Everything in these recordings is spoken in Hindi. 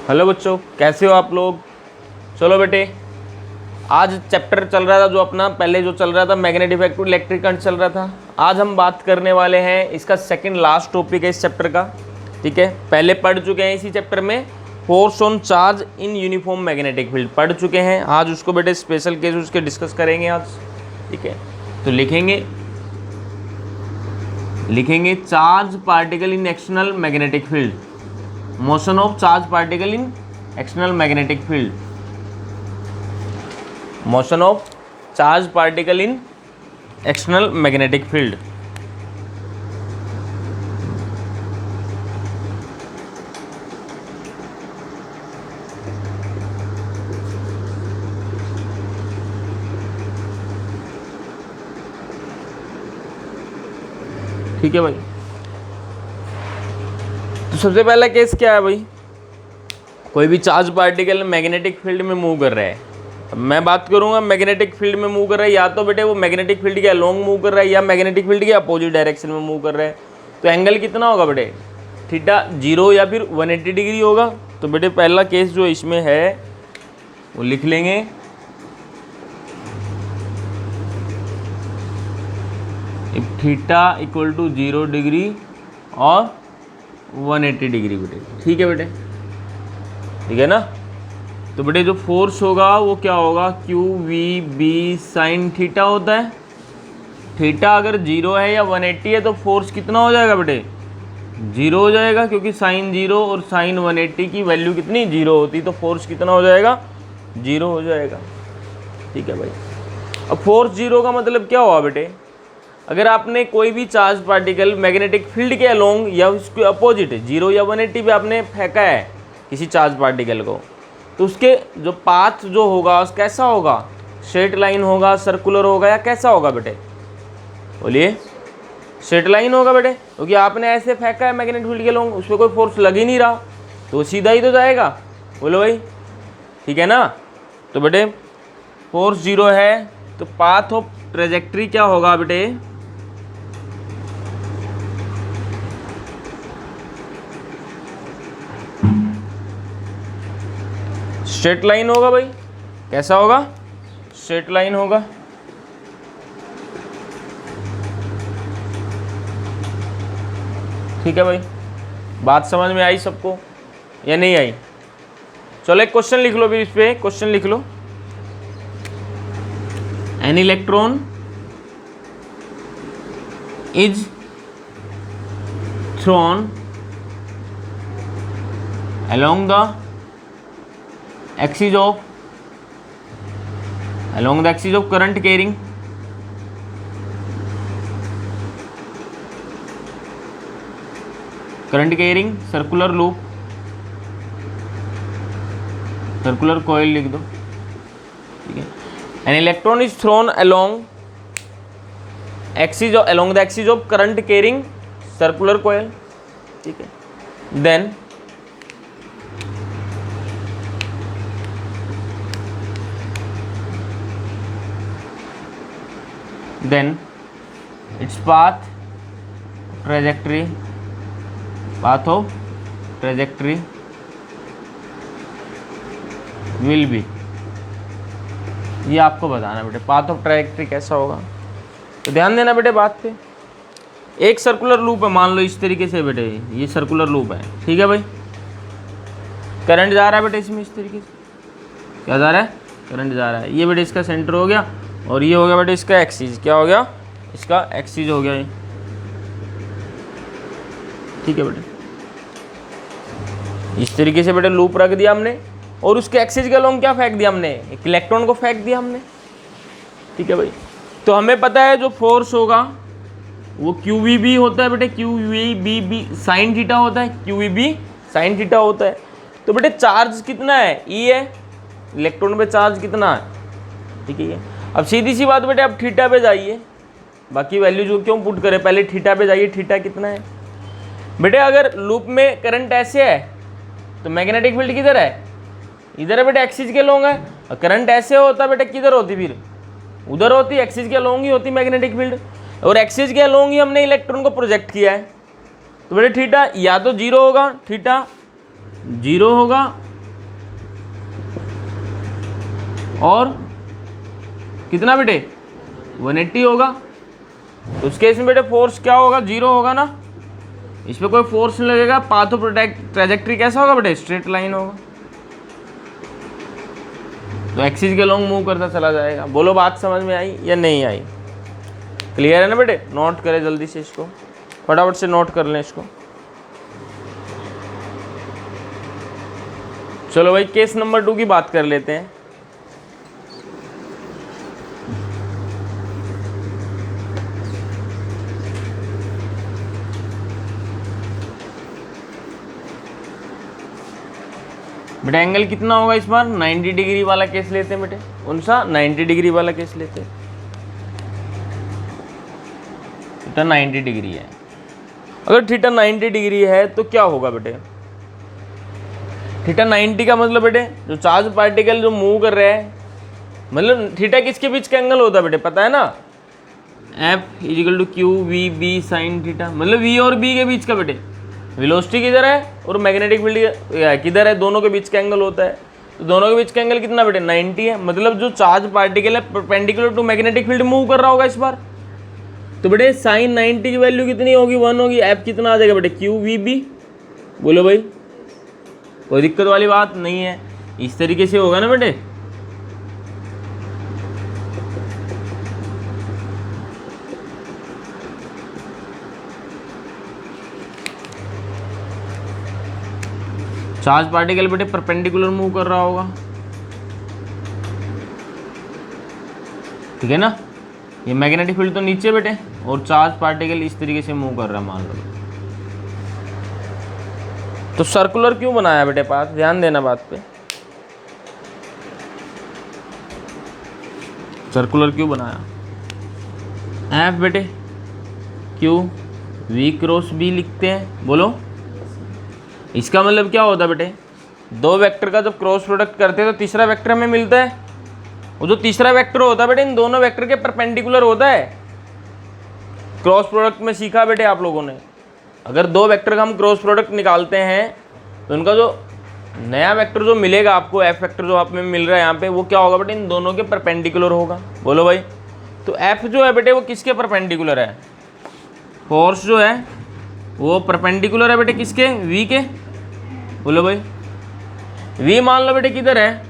हेलो बच्चों, कैसे हो आप लोग। चलो बेटे, आज चैप्टर चल रहा था जो अपना पहले जो चल रहा था मैग्नेटिक इफेक्ट इलेक्ट्रिक करंट चल रहा था। आज हम बात करने वाले हैं, इसका सेकंड लास्ट टॉपिक है इस चैप्टर का। ठीक है, पहले पढ़ चुके हैं इसी चैप्टर में force on charge in uniform magnetic field पढ़ चुके हैं। आज उसको बेटे स्पेशल केस उसके डिस्कस करेंगे आज। ठीक है, तो लिखेंगे charge particle in external magnetic field, motion of charge particle in external magnetic field, motion of charge particle in external magnetic field. ठीक है भाई, तो सबसे पहला केस क्या है भाई, कोई भी चार्ज पार्टिकल मैग्नेटिक फील्ड में मूव कर रहा है। अब मैं बात करूंगा मैग्नेटिक फील्ड में मूव कर रहा है, या तो बेटे वो मैग्नेटिक फील्ड के अलोंग मूव कर रहा है या मैग्नेटिक फील्ड के अपोजिट डायरेक्शन में मूव कर रहा है। तो एंगल कितना होगा बेटे, थीटा 0 या फिर 180 डिग्री होगा। तो बेटे पहला केस जो इसमें है वो लिख लेंगे, थीटा इक्वल टू 0 डिग्री और 180 डिग्री बेटे। ठीक है बेटे, ठीक है ना। तो बेटे जो फोर्स होगा वो क्या होगा, Q we B sine theta होता है। थीटा अगर 0 है या 180 है तो फोर्स कितना हो जाएगा बेटे, 0 हो जाएगा, क्योंकि साइन 0 और साइन 180 की वैल्यू कितनी 0 होती, तो फोर्स कितना हो जाएगा, 0 हो जाएगा। ठीक है भाई, अब फोर्स 0 का मतलब क्या हुआ बेटे, अगर आपने कोई भी चार्ज पार्टिकल मैग्नेटिक फील्ड के अलोंग या उसके अपोजिट 0 या 180 पे आपने फेंका है किसी चार्ज पार्टिकल को, तो उसके जो पाथ जो होगा उस कैसा होगा, स्ट्रेट लाइन होगा, सर्कुलर होगा, या कैसा होगा बेटे, बोलिए। स्ट्रेट लाइन होगा बेटे, क्योंकि आपने ऐसे फेंका है मैग्नेटिक फील्ड के अलोंग, उस पर कोई फोर्स लग ही नहीं रहा, तो सीधा ही तो जाएगा। बोलो भाई, ठीक है ना। तो बेटे फोर्स 0 है तो पाथ ऑफ ट्रेजेक्ट्री क्या होगा बेटे, स्ट्रेट लाइन होगा भाई। कैसा होगा, स्ट्रेट लाइन होगा। ठीक है भाई, बात समझ में आई सबको या नहीं आई। चलो एक क्वेश्चन लिख लो, फिर इस पे क्वेश्चन लिख लो। An electron is thrown along the axis of current carrying circular loop, circular coil लिख दो। ठीक है, an electron is thrown along the axis of current carrying circular coil। ठीक है, then its path of trajectory will be, ये आपको बताना बेटे पाथ ऑफ ट्रैजेक्टरी कैसा होगा। तो ध्यान देना बेटे बात पे, एक सर्कुलर लूप है, मान लो इस तरीके से बेटे, ये सर्कुलर लूप है। ठीक है भाई, करंट जा रहा है बेटे इसमें, इस तरीके से क्या जा रहा है, करंट जा रहा है। ये बेटे इसका सेंटर हो गया, और ये हो गया बेटे इसका एक्सिस, क्या हो गया, इसका एक्सिस हो गया ये। ठीक है बेटे, इस तरीके से बेटे लूप रख दिया हमने, और उसके एक्सिस के अलोंग क्या फेंक दिया हमने, एक इलेक्ट्रॉन को फेंक दिया हमने। ठीक है भाई, तो हमें पता है जो फोर्स होगा वो क्यू वी बी होता है बेटे, Q we B B sine theta होता है, Q we B sine theta होता है। तो बेटे चार्ज कितना है, ई है, इलेक्ट्रॉन पे चार्ज कितना है। ठीक है, अब सीधी सी बात बेटे, अब थीटा पे जाइए, बाकी वैल्यू जो क्यों पुट करें, पहले थीटा पे जाइए, थीटा कितना है बेटे। अगर लूप में करंट ऐसे है तो मैग्नेटिक फील्ड किधर है, इधर है बेटे, एक्सिस के अलोंग है। और करंट ऐसे होता बेटे, किधर होती, फिर उधर होती, एक्सिस के अलोंग ही होती मैग्नेटिक फील्ड, और एक्सिस के अलोंग ही हमने इलेक्ट्रॉन को प्रोजेक्ट किया है। तो बेटे थीटा या तो 0 होगा, थीटा 0 होगा, और कितना बेटे 180 होगा। तो उस केस में बेटे फोर्स क्या होगा, 0 होगा ना, इस पर कोई फोर्स नहीं लगेगा। पाथ ऑफ ट्रैजेक्टरी कैसा होगा बेटे, स्ट्रेट लाइन होगा। तो एक्सिस के लॉन्ग मूव करता चला जाएगा। बोलो बात समझ में आई या नहीं आई? क्लियर है ना बेटे? नोट करें जल्दी से, इसको फटाफट से नोट कर लें इसको। चलो भाई केस नंबर 2 की बात कर लेते हैं। बेटा एंगल कितना होगा इस बार, 90 डिग्री वाला केस लेते हैं बेटे। कौन सा? 90 डिग्री वाला केस लेते हैं। थीटा 90 डिग्री है। अगर थीटा 90 डिग्री है तो क्या होगा बेटे, थीटा 90 का मतलब बेटे जो चार्ज पार्टिकल जो मूव कर रहे हैं, मतलब थीटा किसके बीच का एंगल होता है बेटे, पता है ना? F is equal to Q we B sine theta, मतलब वी और बी के बीच का बेटे। वेलोसिटी किधर है और मैग्नेटिक फील्ड किधर है, दोनों के बीच का एंगल होता है। तो दोनों के बीच का एंगल कितना बेटे, 90 है। मतलब जो चार्ज पार्टिकल है perpendicular to magnetic field move कर रहा होगा इस बार। तो बेटे साइन 90 की वैल्यू कितनी होगी, 1 होगी। एफ कितना आ जाएगा बेटे, क्यू वी बी। बोलो भाई, कोई दिक्कत वाली बात नहीं है। इस तरीके से होगा ना बेटे। चार्ज पार्टिकल बेटे परपेंडिकुलर मूव कर रहा होगा, ठीक है ना। ये मैग्नेटिक फील्ड तो नीचे बेटे और चार्ज पार्टिकल इस तरीके से मूव कर रहा है मान लो। तो सर्कुलर क्यों बनाया बेटे पाथ, ध्यान देना बात पे। सर्कुलर क्यों बनाया, एफ बेटे क्यू वी क्रॉस बी लिखते हैं। बोलो इसका मतलब क्या होता है बेटे, दो वेक्टर का जब क्रॉस प्रोडक्ट करते हैं तो तीसरा वेक्टर हमें मिलता है। वो जो तीसरा वेक्टर होता है बेटे इन दोनों वेक्टर के परपेंडिकुलर होता है। क्रॉस प्रोडक्ट में सीखा बेटे आप लोगों ने, अगर दो वेक्टर का हम क्रॉस प्रोडक्ट निकालते हैं तो उनका जो नया वेक्टर जो मिलेगा आपको, एफ वेक्टर जो आप में मिल रहा है यहाँ पे, वो क्या होगा बेटे, इन दोनों के परपेंडिकुलर होगा। बोलो भाई, तो एफ जो है बेटे वो किसके परपेंडिकुलर है, फोर्स जो है वो परपेंडिकुलर है बेटे किसके, वी के। बोलो भाई, वी मान लो बेटे किधर है,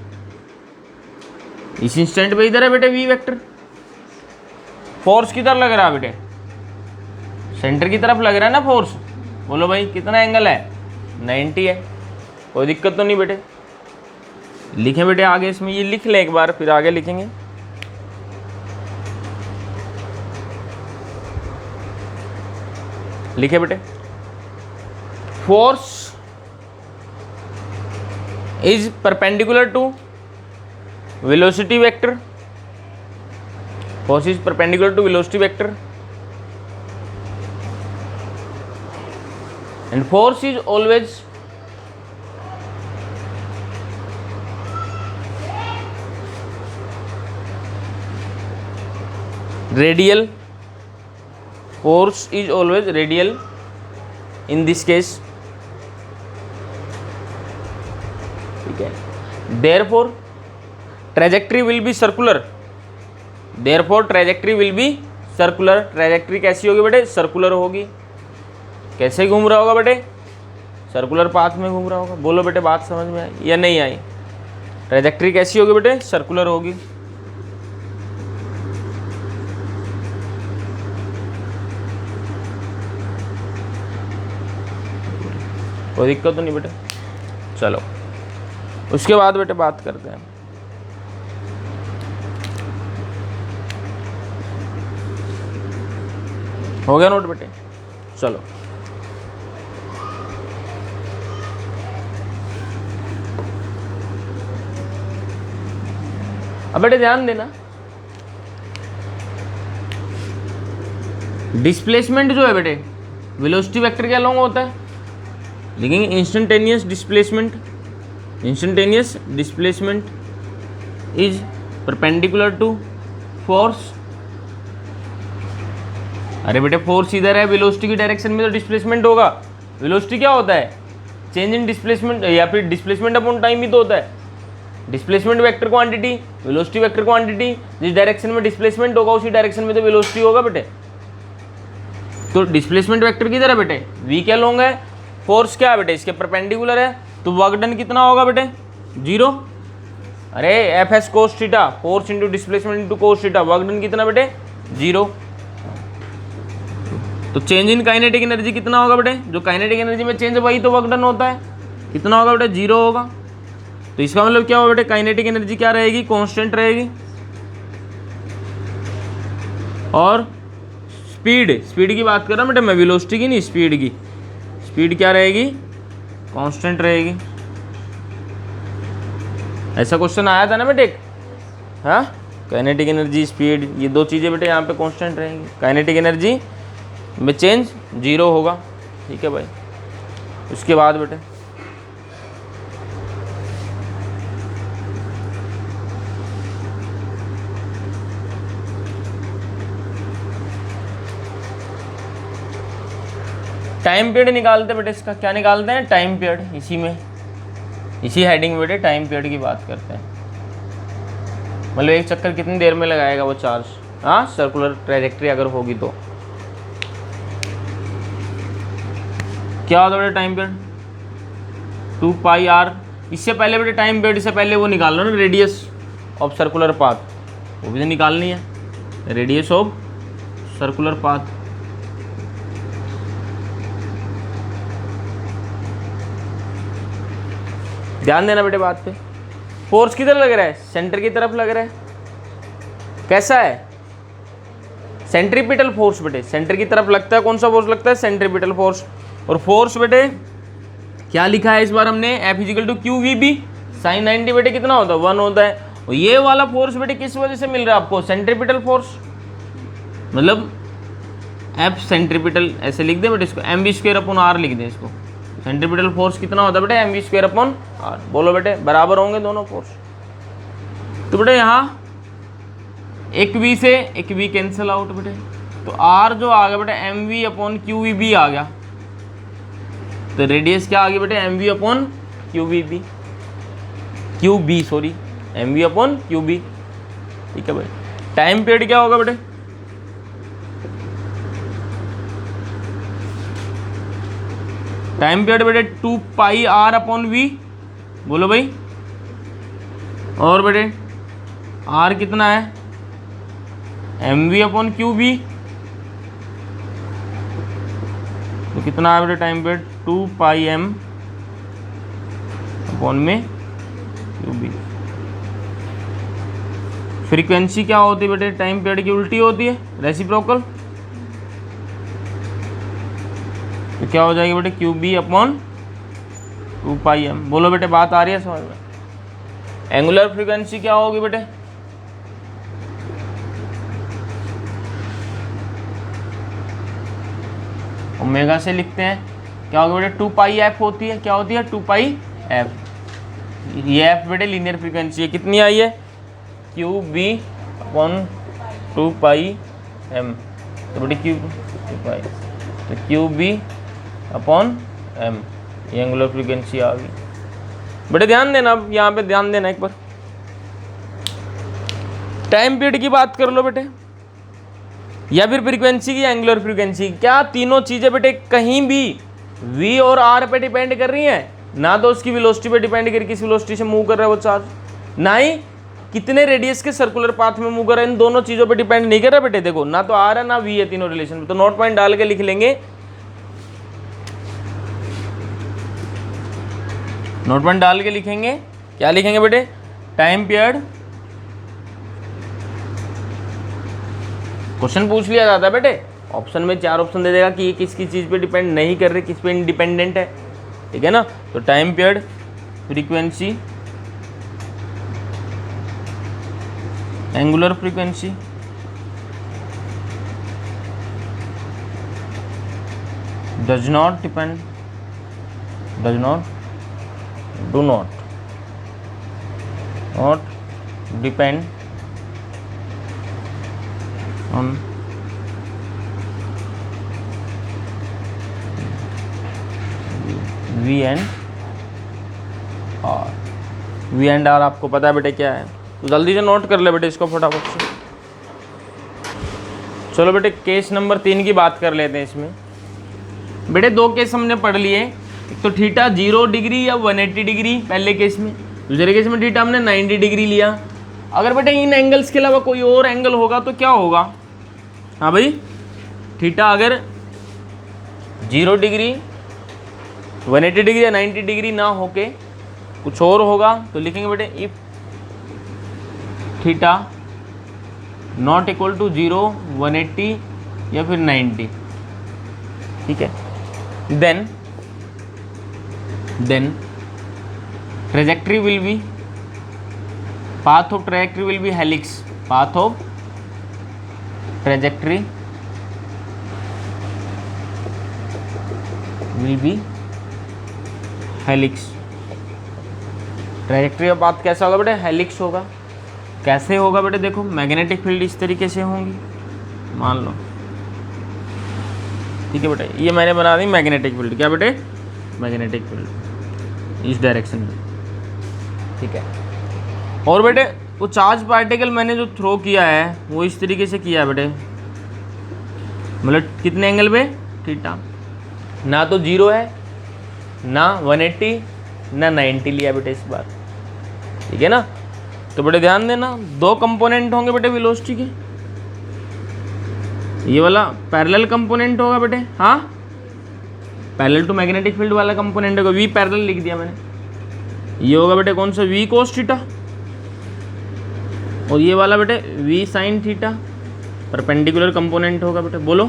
इस इंस्टेंट पे इधर है बेटे वी वेक्टर। फोर्स किधर लग रहा है बेटे, सेंटर की तरफ लग रहा है ना फोर्स। बोलो भाई कितना एंगल है, 90 है। कोई दिक्कत तो नहीं बेटे, लिखें बेटे आगे, इसमें ये लिख लें एक बार फिर आगे लिखेंगे। लिखे बेटे, force is perpendicular to velocity vector, force is perpendicular to velocity vector and force is always radial, force is always radial in this case, ठीक है। therefore trajectory will be circular, therefore trajectory will be circular। trajectory कैसी होगी बेटे, सर्कुलर होगी। कैसे घूम रहा होगा बेटे, सर्कुलर पाथ में घूम रहा होगा। बोलो बेटे बात समझ में आई या नहीं आई? ट्रैजेक्टरी कैसी होगी बेटे, सर्कुलर होगी। कोई दिक्कत तो नहीं बेटे। चलो उसके बाद बेटे बात करते हैं, हो गया नोट बेटे। चलो अब बेटे ध्यान देना, डिस्प्लेसमेंट जो है बेटे वेलोसिटी वेक्टर के अलोंग होता है। लिखेंगे instantaneous displacement, instantaneous displacement is perpendicular to force. अरे बेटे फोर्स इधर है, वेलोसिटी की डायरेक्शन में तो डिस्प्लेसमेंट होगा। वेलोसिटी क्या होता है, चेंज इन डिस्प्लेसमेंट या फिर डिस्प्लेसमेंट अपॉन टाइम ही तो होता है। Displacement vector quantity, velocity vector quantity, जिस डायरेक्शन में डिस्प्लेसमेंट होगा उसी डायरेक्शन में तो वेलोसिटी होगा बेटे। तो डिस्प्लेसमेंट वेक्टर किधर है बेटे, v क्या लॉन्ग है, फोर्स क्या है बेटे इसके परपेंडिकुलर है, तो वर्क डन कितना होगा बेटे 0। अरे F S cos theta, force into displacement into cos theta, work done कितना बेटे 0। तो चेंज इन काइनेटिक एनर्जी कितना होगा बेटे, जो काइनेटिक एनर्जी में चेंज वही तो वर्क डन होता है, कितना होगा बेटे 0 होगा। तो इसका मतलब क्या होगा बेटे, काइनेटिक एनर्जी क्या रहेगी, कांस्टेंट रहेगी। और स्पीड की बात कर रहा हूँ बेटे मैं, वेलोसिटी की नहीं, स्पीड की। स्पीड क्या रहेगी, कांस्टेंट रहेगी। ऐसा क्वेश्चन आया था ना बेटे, हाँ काइनेटिक एनर्जी स्पीड, ये दो चीज़ें बेटे यहाँ पे कांस्टेंट रहेंगी। काइनेटिक एनर्जी में चेंज 0 होगा, ठीक है भाई। उसके बाद बेटे टाइम पीरियड निकालते बेटे, इसका क्या निकालते हैं, टाइम पीरियड। इसी में, इसी हेडिंग में बेटे टाइम पीरियड की बात करते हैं। मतलब एक चक्कर कितनी देर में लगाएगा वो चार्ज, हाँ सर्कुलर ट्रैजेक्टरी अगर होगी तो क्या होता है बेटे टाइम पीरियड 2 पाई r। इससे पहले बेटे टाइम पीरियड से पहले वो निकाल लो ना, रेडियस ऑफ सर्कुलर पाथ, वो भी तो निकालनी है, रेडियस ऑफ सर्कुलर पाथ। ध्यान देना बेटे बात पे, फोर्स किधर लग रहा है, सेंटर की तरफ लग रहा है। कैसा है, सेंट्रीपिटल फोर्स बेटे, सेंटर की तरफ लगता है। कौन सा फोर्स लगता है, सेंट्रीपिटल फोर्स। और फोर्स बेटे क्या लिखा है इस बार हमने, F is equal to Q we B sine 90 बेटे कितना होता है 1 होता है। और ये वाला फोर्स बेटे किस वजह से मिल रहा है आपको, सेंट्रीपिटल फोर्स, मतलब F सेंट्रीपिटल ऐसे लिख दे बेटे इसको, mv² अपॉन r लिख दें इसको। सेंट्रीपिटल फोर्स कितना होता है बेटे mv² अपॉन r। बोलो बेटे बराबर होंगे दोनों फोर्स। तो बेटे यहाँ एक v से एक v कैंसिल आउट बेटे, तो r जो आ गया बेटे mv upon q we B आ गया। तो रेडियस क्या आ गया बेटे mv upon q B sorry mv upon q B, ठीक है भाई। टाइम पीरियड क्या होगा बेटे, टाइम पीरियड बेटे 2 पाई r अपॉन v, बोलो भाई। और बेटे r कितना है mv अपॉन क्यू बी, तो कितना है बेटे टाइम पीरियड 2 पाई m अपॉन में क्यू बी। फ्रीक्वेंसी क्या होती है बेटे टाइम पीरियड की, उल्टी होती है, रेसिप्रोकल। तो क्या हो जाएगी बेटे क्यू बी अपॉन 2 पाई m। बोलो बेटे बात आ रही है समझ में। एंगुलर फ्रीक्वेंसी क्या होगी बेटे, ओमेगा से लिखते हैं, क्या होगा बेटे 2 पाई f होती है, क्या होती है 2 पाई f। ये f बेटे लीनियर फ्रीक्वेंसी है, कितनी आई है क्यू बी अपॉन 2 पाई m। तो बेटे क्यू बी अपॉन m, ये एंगुलर फ्रीक्वेंसी आ गई बेटे। ध्यान देना, अब यहाँ पे ध्यान देना एक बार, टाइम पीरियड की बात कर लो बेटे, या फिर फ्रीक्वेंसी की, एंगुलर फ्रीक्वेंसी, क्या तीनों चीजें बेटे कहीं भी v और r पे डिपेंड कर रही हैं, ना तो उसकी वेलोसिटी पे डिपेंड कर, किस वेलोसिटी से मूव कर रहा है वो चार्ज, ना ही कितने रेडियस के सर्कुलर पाथ में मूव कर रहा है, इन दोनों चीजों पे डिपेंड नहीं कर रहा बेटे। देखो ना तो r है ना v है, तीनों रिलेशन में। तो नोट पॉइंट डाल के लिख लेंगे, नोट पॉइंट डाल के लिखेंगे, क्या लिखेंगे बेटे, टाइम पीरियड। क्वेश्चन पूछ लिया जाता है बेटे, ऑप्शन में 4 ऑप्शन दे देगा कि ये किसकी चीज़ पे डिपेंड नहीं कर रहे, किस पे इंडिपेंडेंट है, ठीक है ना। तो time period, frequency, angular frequency, does not depend, do not depend on V and R। V and R आपको पता है बेटे क्या है, तो जल्दी से नोट कर ले बेटे इसको फटाफट से। चलो बेटे केस नंबर 3 की बात कर लेते हैं। इसमें बेटे 2 केस हमने पढ़ लिए, एक तो थीटा 0 डिग्री या 180 डिग्री पहले केस में, दूसरे केस में थीटा हमने 90 डिग्री लिया। अगर बेटे इन एंगल्स के अलावा कोई और एंगल होगा तो क्या होगा? हाँ भाई, थीटा अगर 0 डिग्री 180 डिग्री या 90 डिग्री ना होके कुछ और होगा तो लिखेंगे बेटे if theta not equal to 0 180 या फिर 90, ठीक है, then trajectory will be, path of trajectory will be helix, path of trajectory will be helix। Trajectory का पाथ कैसा होगा बेटे? हेलिक्स होगा। कैसे होगा बेटे? देखो मैग्नेटिक फील्ड इस तरीके से होंगी, मान लो, ठीक है बेटे, ये मैंने बना दी मैग्नेटिक फील्ड। क्या बेटे? मैग्नेटिक फील्ड इस डायरेक्शन में, ठीक है। और बेटे वो चार्ज पार्टिकल मैंने जो थ्रो किया है वो इस तरीके से किया है बेटे, मतलब कितने एंगल पे? थीटा, ना तो 0 है ना 180 ना 90 लिया बेटे इस बार, ठीक है ना। तो बेटे ध्यान देना, 2 कंपोनेंट होंगे बेटे वेलोसिटी के, ये वाला पैरेलल कंपोनेंट होगा बेटे, हाँ पैरेलल टू मैग्नेटिक फील्ड वाला कंपोनेंट होगा, वी पैरेलल लिख दिया मैंने। ये होगा बेटे कौन सा? वी कोस थीटा, और ये वाला बेटे V sine theta, perpendicular component होगा बेटे। बोलो,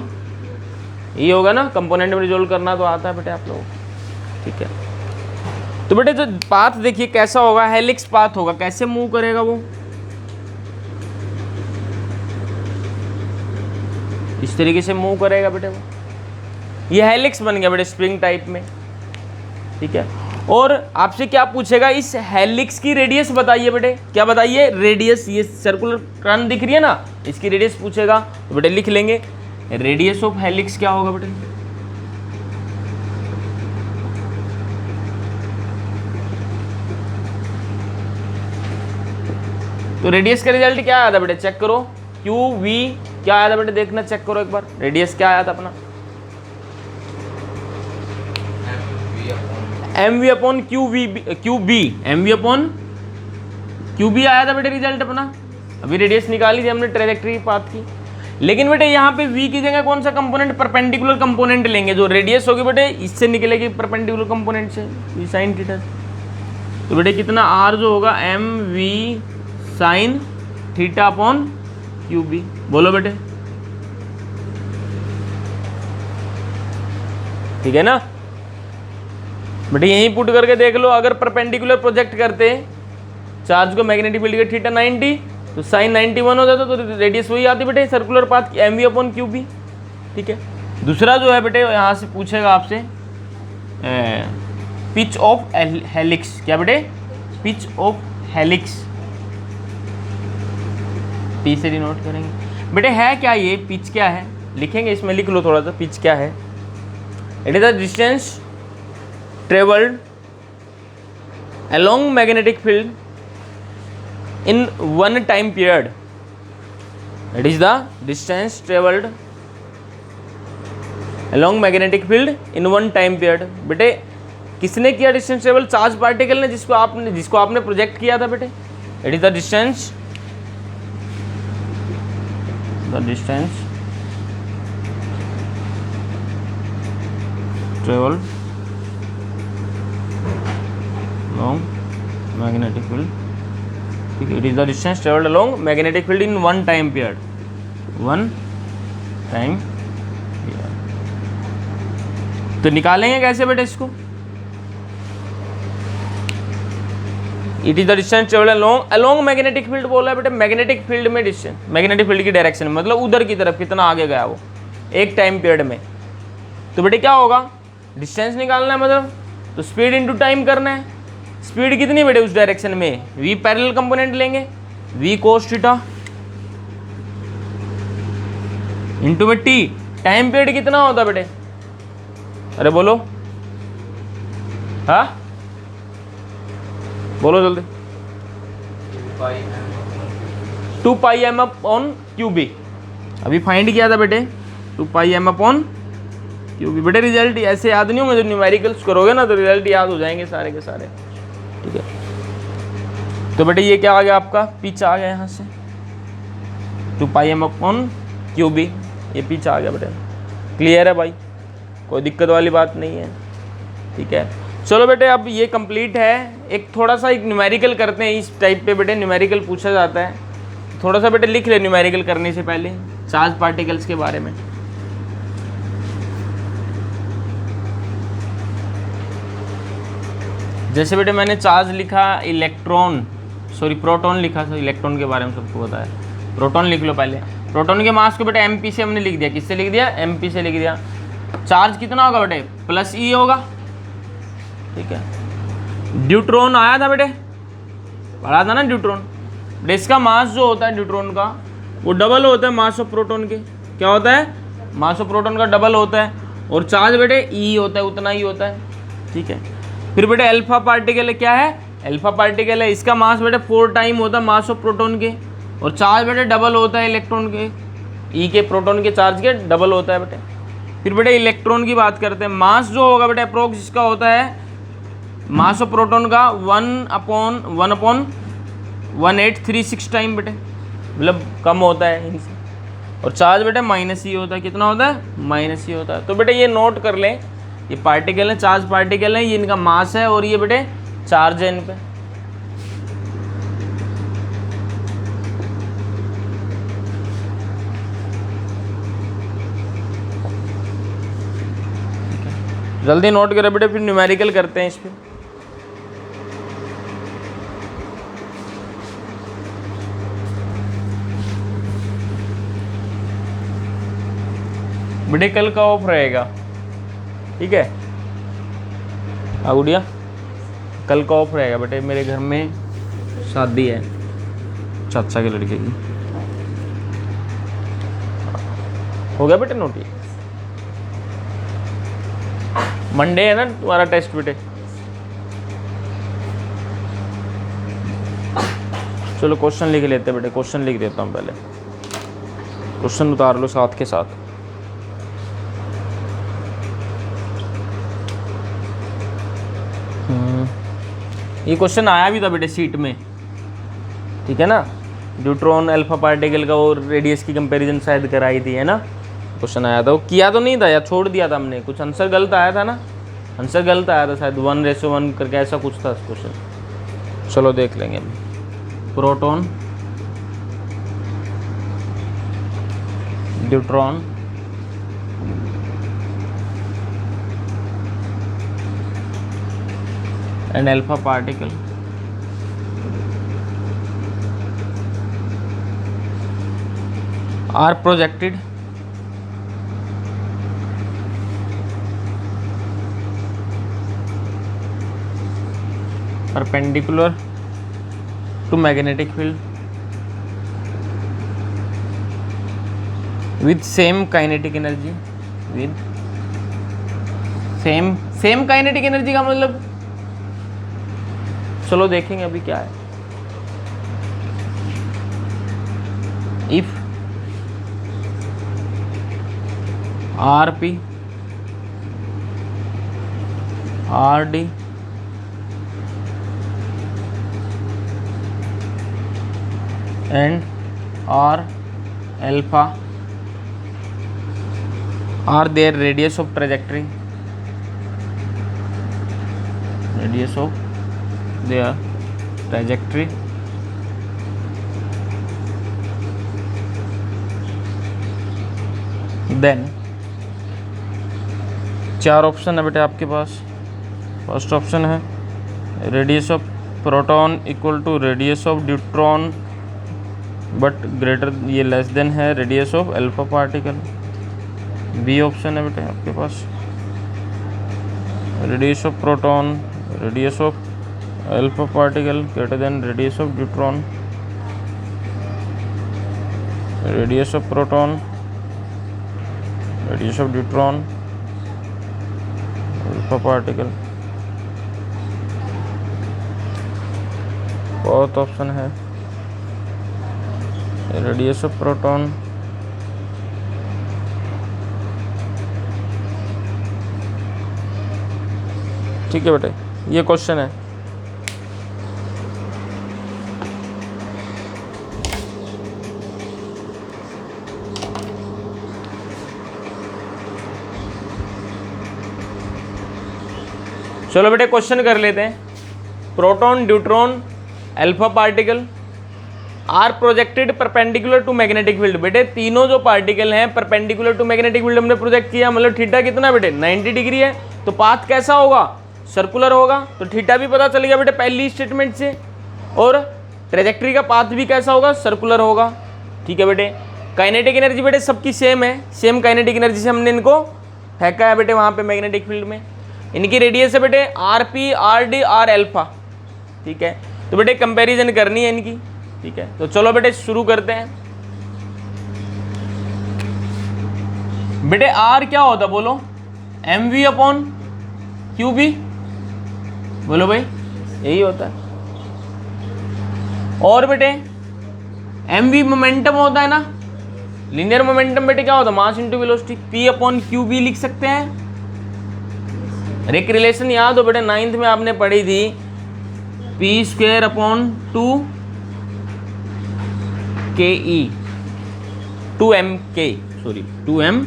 ये होगा ना, कंपोनेंट में रिजोल्व करना तो आता है बेटे आप लोगों को, ठीक है। तो बेटे जो पाथ देखिए कैसा होगा, हेलिक्स पाथ होगा। कैसे मूव करेगा वो? इस तरीके से मूव करेगा बेटे वो, ये हेलिक्स बन गया बेटे स्प्रिंग टाइप में, ठीक है। और आपसे क्या पूछेगा? इस हेलिक्स की रेडियस बताइए बेटे। क्या बताइए? रेडियस, ये सर्कुलर टर्न दिख रही है ना, इसकी रेडियस पूछेगा। तो बेटे लिख लेंगे रेडियस ऑफ हेलिक्स क्या होगा बेटे? तो रेडियस का रिजल्ट क्या आया था बेटे? चेक करो, क्यू वी क्या आया था बेटे? देखना, चेक करो एक बार, रेडियस क्या आया था अपना? M v upon q b, m v upon q b आया था बेटे रिजल्ट अपना। अभी रेडियस निकाली थी हमने ट्रैजेक्टरी पाथ की, लेकिन बेटे यहाँ पे v की जगह कौन सा कंपोनेंट? परपेंडिकुलर कंपोनेंट लेंगे। जो रेडियस होगी बेटे इससे निकलेगी परपेंडिकुलर कंपोनेंट से, v साइन थीटा। तो बेटे कितना r जो होगा m v sine theta upon q b. बोलो बेटे, ठीक है ना बेटे? यहीं पुट करके देख लो, अगर परपेंडिकुलर प्रोजेक्ट करते चार्ज को मैग्नेटिक फील्ड के थीटा 90 तो साइन 91 हो जाता, तो रेडियस वही आती बेटे सर्कुलर पाथ की, m v upon q B, ठीक है। दूसरा जो है बेटे यहाँ से पूछेगा आपसे पिच ऑफ हेलिक्स। क्या बेटे? पिच ऑफ हेलिक्स, टी से डिनोट करेंगे बेटे। है क्या ये पिच? क्या है लिखेंगे इसमें, लिख लो थोड़ा सा, पिच क्या है? It is the distance traveled along magnetic field in one time period. It is the distance traveled along magnetic field in one time period. बेटे किसने किया डिस्टेंस ट्रेवल? चार्ज पार्टिकल ने, जिसको आपने प्रोजेक्ट किया था बेटे। It is the distance travel along magnetic field, ठीक है। It is the distance travelled along magnetic field in one time period, तो निकालेंगे कैसे बेटे इसको? It is the distance travelled along magnetic field बोला है बेटे, मैग्नेटिक फील्ड में डिस्टेंस, मैग्नेटिक फील्ड की डायरेक्शन में, मतलब उधर की तरफ कितना आगे गया वो एक टाइम पीरियड में। तो बेटे क्या होगा? डिस्टेंस निकालना है, मतलब तो स्पीड इनटू टाइम करना है। स्पीड कितनी बेटे उस डायरेक्शन में? v पैरेलल कंपोनेंट लेंगे, v कोस थीटा इनटू में t। टाइम पीरियड कितना होता बेटे? अरे बोलो, हाँ बोलो जल्दी। 2 पाई एम अपॉन क्यू बी, अभी फाइंड किया था बेटे 2 पाई एम अपॉन क्यू बी। बेटे रिजल्ट ऐसे याद नहीं होंगे, जब न्यूमेरिकल्स करोगे ना तो रिजल्ट याद हो जाएंगे सारे के सारे, ठीक है। तो बेटे ये क्या आ गया आपका, पिच आ गया यहाँ से 2 पाई एम अपॉन क्यू बी, ये पिच आ गया बेटे। क्लियर है भाई, कोई दिक्कत वाली बात नहीं है, ठीक है। चलो बेटे अब ये कंप्लीट है। एक थोड़ा सा एक न्यूमेरिकल करते हैं इस टाइप पे बेटे, न्यूमेरिकल पूछा जाता है, थोड़ा सा बेटे लिख ले न्यूमेरिकल करने से पहले चार्ज पार्टिकल्स के बारे में। जैसे बेटे मैंने चार्ज लिखा इलेक्ट्रॉन, सॉरी प्रोटॉन लिखा था, इलेक्ट्रॉन के बारे में सबको बताया। प्रोटॉन लिख लो पहले। प्रोटॉन के मास को बेटे एमपी से हमने लिख दिया, किससे लिख दिया, एमपी से लिख दिया। चार्ज कितना होगा बेटे, प्लस ई होगा, ठीक है। ड्यूट्रॉन आया था बेटे, पढ़ा था ना ड्यूट्रॉन। बेटे इसका मास जो होता है ड्यूट्रॉन का वो डबल होता है मास ऑफ प्रोटॉन के, क्या होता है, मास ऑफ प्रोटॉन का डबल होता है। और चार्ज बेटे ई होता है, उतना ही होता है, ठीक है। फिर बेटे अल्फा पार्टिकल क्या है, अल्फा पार्टिकल है, इसका मास बेटे 4 टाइम होता है मास ऑफ प्रोटॉन के, और चार्ज बेटे डबल होता है इलेक्ट्रॉन के, ई के प्रोटॉन के चार्ज के डबल होता है बेटे। फिर बेटे इलेक्ट्रॉन की बात करते हैं, मास जो होगा बेटे अप्रोक्स इसका होता है मास ऑफ प्रोटॉन का 1/1836 टाइम बेटे, मतलब कम होता है इनसे। और चार्ज बेटे माइनस ही होता है, कितना होता है, माइनस ही होता है। तो बेटे ये नोट कर लें, ये पार्टिकल है, चार्ज पार्टिकल है, ये इनका मास है और ये बेटे चार्ज है इन पे। जल्दी नोट करें बेटे, फिर न्यूमेरिकल करते हैं इस पे। बेटे कल का ऑफ रहेगा, ठीक है। गुड़िया कल का ऑफ रहेगा बेटे, मेरे घर में शादी है चाचा के लड़के की। हो गया बेटे नोट, ये मंडे है ना तुम्हारा टेस्ट बेटे। चलो क्वेश्चन लिख लेते हैं बेटे, क्वेश्चन लिख देता हूँ पहले, क्वेश्चन उतार लो साथ के साथ। ये क्वेश्चन आया भी था बेटे सीट में, ठीक है ना। न्यूट्रॉन अल्फा पार्टिकल का और रेडियस की कंपैरिजन शायद कराई थी, है ना, क्वेश्चन आया था। वो किया तो नहीं था या छोड़ दिया था हमने, कुछ आंसर गलत आया था ना, आंसर गलत आया था शायद 1:1 करके ऐसा कुछ था क्वेश्चन। चलो देख लेंगे अभी। Proton, neutron, and alpha particle are projected perpendicular to magnetic field with same kinetic energy, with same kinetic energy का मतलब, चलो देखेंगे अभी क्या है। If RP RD and R alpha are their radius of trajectory, radius of their trajectory, then 4 option है बेटे आपके पास। फर्स्ट ऑप्शन है radius of proton equal to radius of neutron but greater, ये लेस देन है radius of alpha particle. B option है बेटे आपके पास radius of proton, radius of alpha particle greater than radius of neutron, radius of proton, radius of neutron, alpha particle. Fourth option है रेडियस ऑफ प्रोटॉन ठीक है बेटे, ये क्वेश्चन है। चलो बेटे क्वेश्चन कर लेते हैं। Proton, deuteron, alpha particle are projected perpendicular to magnetic field. बेटे तीनों जो पार्टिकल हैं परपेंडिकुलर टू मैग्नेटिक फील्ड हमने प्रोजेक्ट किया, मतलब थीटा कितना बेटे 90 डिग्री है, तो पाथ कैसा होगा, सर्कुलर होगा। तो थीटा भी पता चल गया बेटे पहली स्टेटमेंट से, और ट्रेजेक्ट्री का पाथ भी कैसा होगा, सर्कुलर होगा। ठीक है बेटे, काइनेटिक एनर्जी बेटे सबकी सेम है, सेम काइनेटिक एनर्जी से हमने इनको फेंका है बेटे वहाँ पे मैग्नेटिक फील्ड में। इनकी रेडियस है बेटे r P, R D, are alpha. ठीक है, तो बेटे कंपैरिजन करनी है इनकी। ठीक है, तो चलो बेटे शुरू करते हैं। बेटे आर क्या होता बोलो, m v upon q b, बोलो भाई यही होता है। और बेटे एम वी मोमेंटम होता है ना, लीनियर मोमेंटम बेटे क्या होता है, mass into velocity, p upon q b लिख सकते हैं। एक रिलेशन याद हो बेटे 9th में आपने पढ़ी थी, पी स्क्वेयर अपॉन 2 के ई, 2m के, सॉरी 2m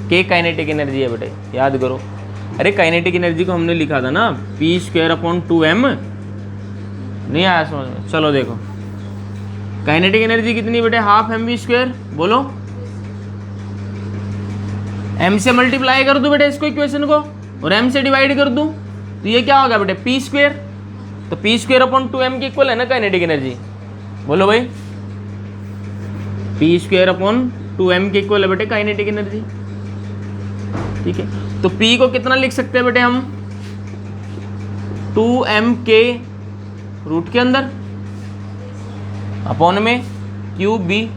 के काइनेटिक एनर्जी है बेटे, याद करो। अरे काइनेटिक एनर्जी को हमने लिखा था ना पी स्क्वेयर अपॉन 2m, नहीं आया समझ में। चलो देखो काइनेटिक एनर्जी कितनी बेटे, हाफ एम वी स्क्वेयर, बोलो m से मल्टीप्लाई कर दूं बेटे इसको इक्वेशन को, और m से डिवाइड कर दूं, तो ये क्या होगा बेटे पी स्क्वेयर। तो पी स्क्वेयर अपॉन 2m के इक्वल है ना काइनेटिक एनर्जी, बोलो भाई पी स्क्वेयर अपॉन 2m के इक्वल है बेटे काइनेटिक एनर्जी। ठीक है, तो p को कितना लिख सकते हैं बेटे हम, 2m के रूट के अंदर अपॉन में क्यूब बी।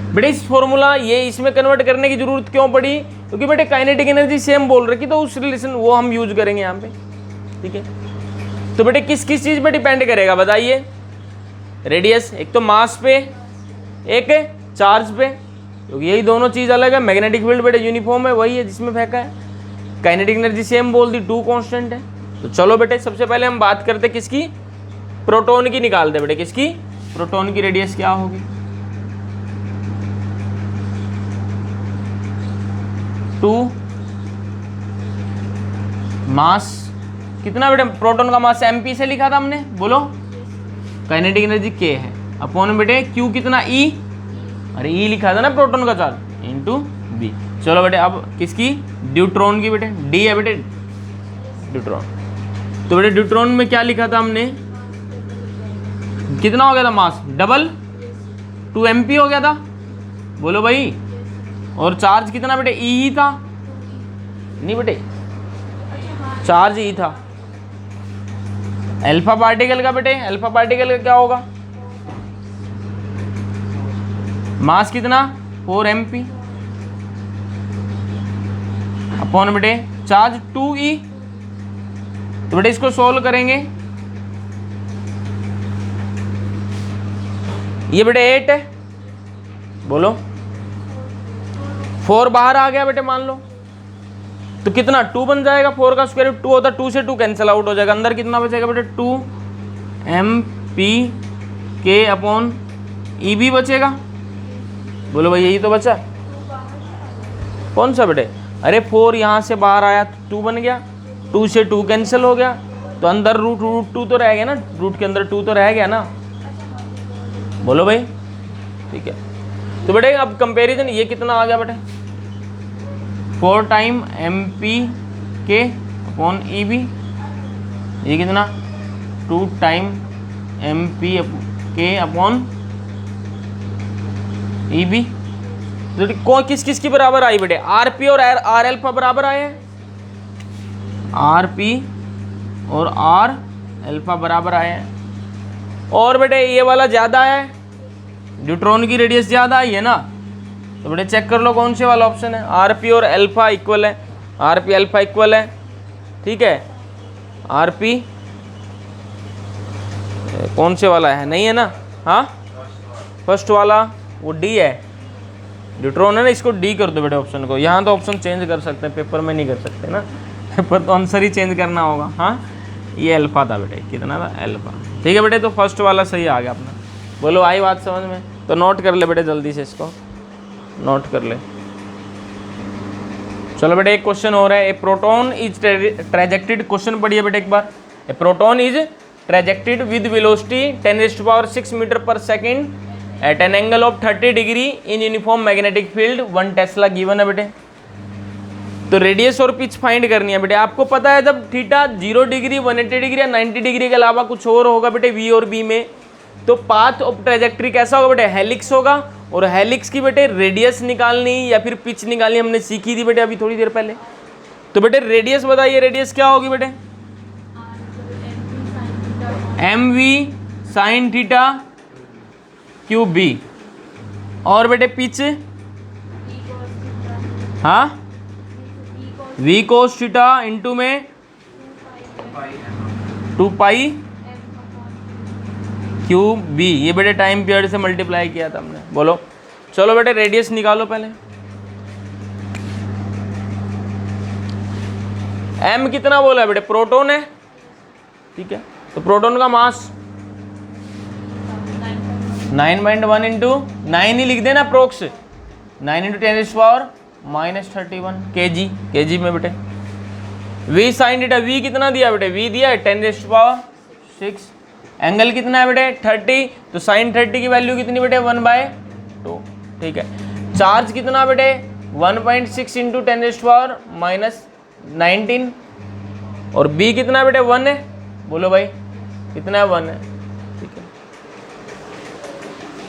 बेटे इस फॉर्मूला ये इसमें कन्वर्ट करने की जरूरत क्यों पड़ी, क्योंकि बेटे काइनेटिक एनर्जी सेम बोल रखी, तो उस रिलेशन वो हम यूज करेंगे यहाँ पे। ठीक है, तो बेटे किस किस चीज पे डिपेंड करेगा बताइए, रेडियस, एक तो मास पे, एक चार्ज पे, क्योंकि यही दोनों चीज अलग है। मैग्नेटिक फील्ड बेटे यूनिफॉर्म है, वही है जिसमें फेंका है। काइनेटिक एनर्जी सेम बोल दी, 2 कांस्टेंट है। तो चलो बेटे सबसे पहले हम बात करते किसकी, प्रोटॉन की निकालते बेटे, किसकी, प्रोटॉन की रेडियस क्या होगी, 2 मास कितना बेटे, प्रोटॉन का मास mp से लिखा था हमने, बोलो काइनेटिक एनर्जी k है, अपॉन बेटे q कितना e, अरे e लिखा था ना प्रोटॉन का चार्ज, इनटू b। चलो बेटे अब किसकी, ड्यूट्रॉन की बेटे, d है बेटे ड्यूट्रॉन। तो बेटे ड्यूट्रॉन में क्या लिखा था हमने, कितना हो गया था मास, डबल 2 mp हो गया था, बोलो भाई। और चार्ज कितना बेटे ई ही था, नहीं बेटे चार्ज ई था। अल्फा पार्टिकल का बेटे, अल्फा पार्टिकल का क्या होगा, मास कितना 4 mp अपॉन बेटे चार्ज 2e। तो बेटे इसको सोल्व करेंगे, ये बेटे 8 है, बोलो 4 बाहर आ गया बेटे मान लो, तो कितना 2 बन जाएगा, 4 का स्क्वायर रूट 2 होता है, 2 से 2 कैंसिल आउट हो जाएगा, अंदर कितना बचेगा बेटे 2 mp k upon e b बचेगा, बोलो भाई यही तो बचा, कौन सा बेटे, अरे 4 यहाँ से बाहर आया तो 2 बन गया, 2 से 2 कैंसिल हो गया, तो अंदर रूट 2 तो रह गया ना, रूट के अंदर 2 तो रह गया ना, बोलो भाई। ठीक है, तो बेटे अब कंपैरिजन ये कितना आ गया बेटे, 4 time mp k upon e b, ये कितना 2 time mp k upon e b. तो कौन किस किस की बराबर आई बेटे, आर पी और आर एल्फा बराबर आए हैं, आर पी और आर एल्फा बराबर आए हैं। और बेटे ये वाला ज़्यादा है, ड्यूट्रॉन की रेडियस ज़्यादा आई है ना, तो बेटे चेक कर लो कौन से वाला ऑप्शन है, आर पी और एल्फा इक्वल है, आर पी एल्फा इक्वल है। ठीक है, आर पी कौन से वाला है, नहीं है ना, हाँ फर्स्ट वाला वो डी है, ड्यूट्रॉन है ना, इसको डी कर दो बेटे ऑप्शन को। यहाँ तो ऑप्शन चेंज कर सकते हैं, पेपर में नहीं कर सकते ना, पेपर तो आंसर ही चेंज करना होगा। हाँ ये अल्फा था बेटे, कितना था अल्फा, ठीक है बेटे, तो फर्स्ट वाला सही आ गया अपना। बोलो आई बात समझ में, तो नोट कर ले बेटे जल्दी से, इसको नोट कर ले। चलो बेटे एक क्वेश्चन हो रहा है, a proton is trajected, question पढ़िए बेटे एक बार, a proton is trajected with velocity 10⁻6 metre पर second at an angle of 30 degree in uniform magnetic field 1 tesla given है बेटे। तो रेडियस और पिच फाइंड करनी है बेटे। आपको पता है जब थीटा 0 डिग्री 180 डिग्री या 90 डिग्री के अलावा कुछ और होगा बेटे वी और बी में, तो पाथ ऑफ ट्रेजेक्ट्री कैसा होगा बेटे, हेलिक्स होगा। और हेलिक्स की बेटे रेडियस निकालनी या फिर पिच निकालनी हमने सीखी थी बेटे अभी थोड़ी देर पहले। तो बेटे रेडियस बताइए, रेडियस क्या होगी बेटे, m v sine theta q b. और बेटे पिच, हाँ वी कोस थीटा इंटू में 2 पाई क्यूब बी, ये बेटे टाइम पीरियड से मल्टीप्लाई किया था हमने। बोलो चलो बेटे रेडियस निकालो पहले। एम कितना बोला है बेटे, प्रोटॉन है, ठीक है, तो प्रोटॉन का मास 9.1 इंटू 9 ही लिख देना अप्रोक्स, 9 इंटू 10⁻31 केजी में बेटे। वी साइन थीटा, वी कितना दिया बेटे, वी दिया है 10⁻6, एंगल कितना है बेटे 30, तो साइन 30 की वैल्यू कितनी बेटे 1/2, ठीक है। चार्ज कितना बेटे 1.6 इंटू 10⁻19, और बी कितना बेटे 1 है, बोलो भाई कितना है 1 है, ठीक है।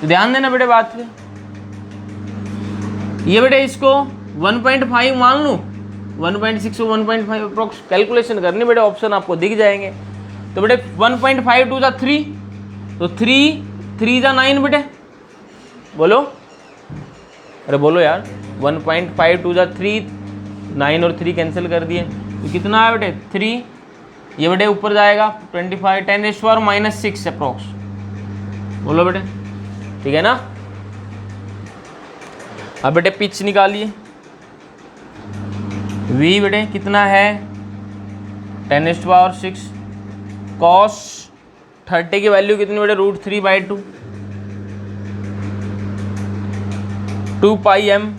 तो ध्यान देना बेटे बात पे, ये बेटे इसको 1.5 मान लूँ, 1.6 और 1.5 अप्रोक्स कैलकुलेशन करनी बेटे, ऑप्शन आपको दिख जाएंगे। तो बेटे 1.5 2 जा 3, तो 3 जा 9 बेटे, बोलो अरे बोलो यार, 1.5 2 जा 3, 9 और 3 कैंसिल कर दिए, तो कितना है बेटे 3, ये बेटे ऊपर जाएगा 25 10⁻6 अप्रोक्स, बोलो बेटे, ठीक है ना। अब बेटे पिच निकालिए, वी बेटे कितना है 10⁻6, कॉस 30 की वैल्यू कितनी बेटे √3/2, 2 पाई एम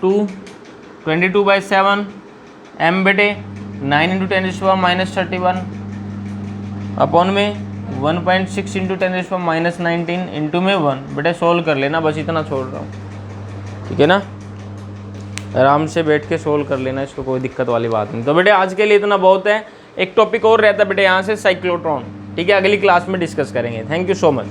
22/7 एम बेटे 9 इंटू 10⁻31 अपॉन में 1.6 इंटू 10⁻19 इंटू में 1 बेटे, सोल्व कर लेना, बस इतना छोड़ रहा हूँ, ठीक है ना, आराम से बैठ के सोल्व कर लेना, इसको कोई दिक्कत वाली बात नहीं। तो बेटे आज के लिए इतना बहुत है, एक टॉपिक और रहता है बेटे यहाँ से साइक्लोट्रॉन, ठीक है, अगली क्लास में डिस्कस करेंगे। Thank you so much.